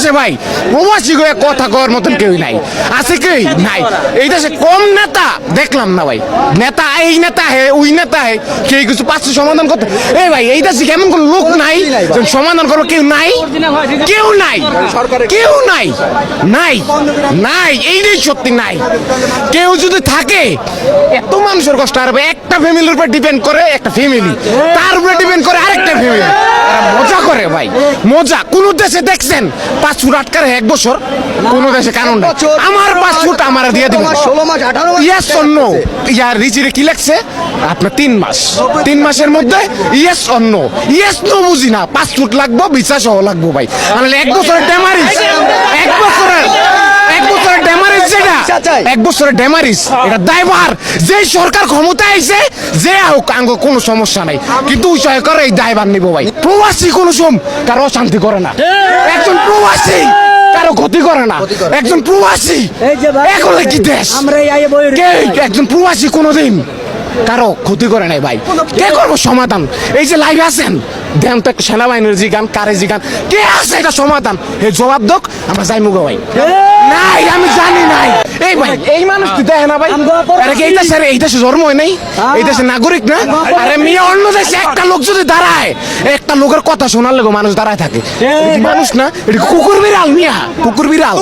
দেশে ভাই প্রবাসী হয়ে কথা কওয়ার মতন কেউ নাই, আছে কেউ নাই। এই দেশে কম নেতা দেখলাম না ভাই, নেতা এই নেতা হে ওই নেতা হে, কেউ কিছু পাচ্ছে সমাধান করতে। এই ভাই এই দেশে কেমন কোন লোক নাই সমাধান করবো, কেউ নাই, কেউ নাই, কেউ নাই, নাই নাই, এইটাই সত্যি নাই। কেউ যদি থাকে এত মানুষের কষ্ট আর একটা ফ্যামিলির উপর ডিপেন্ড করে, একটা ফ্যামিলি তার উপরে ডিপেন্ড করে আরেকটা ফ্যামিলি, মজা করে ভাই মজা। কোন দেশে দেখছেন 5 ফুট আটকারে 1 বছর? কোন দেশে কানুন নাই। আমার 5 ফুট আমার দিয়ে দিব 16 মাস 18 মাস ইয়েস অর নো। ইয়ার রিচিরে কি লাগছে আপনার 3 মাস, 3 মাসের মধ্যে yes or no. Yes no বুঝি না, 5 ফুট লাগবো, বিচার সহ লাগবো ভাই। তাহলে 1 বছরের ড্যামারিজ, 1 বছরের ড্যামারিজ, যেটা 1 বছরের ড্যামারিজ, এটা দায়ভার যেই সরকার ক্ষমতা আইছে যে হোক আঙ্গ কোনো সমস্যা নাই, কিন্তু ওই সরকার এই দায়ভার নিব ভাই। প্রবাসী কোনো কারো অশান্তি করে না, একজন প্রবাসী কারো ক্ষতি করে না, একজন প্রবাসী এখন কি দেশ, একজন প্রবাসী কোনোদিন কারো ক্ষতি করে নাই ভাই। কে করবো সমাধান? এই যে লাইভে আছেন দেন তো একটা সেনাবাহিনীর জিগান, কারে জিগান, কে আছে এটা সমাধান? এই জবাব দোক, আমরা যাই মুগো ভাই। নাই আমি জানি নাই। এই ভাই এই মানুষ তুই দেখে না ভাই, আরে এই দেশে, এই দেশে জন্ম হয় নাই, এই দেশের নাগরিক না? আরে মেয়ে অন্য দেশে একটা লোক যদি দাঁড়ায়, একটা লোকের কথা শোনার লেগে মানুষ দাঁড়ায় থাকে, মানুষ না, এটা কুকুর বিড়াল মিয়া, কুকুর বিড়াল।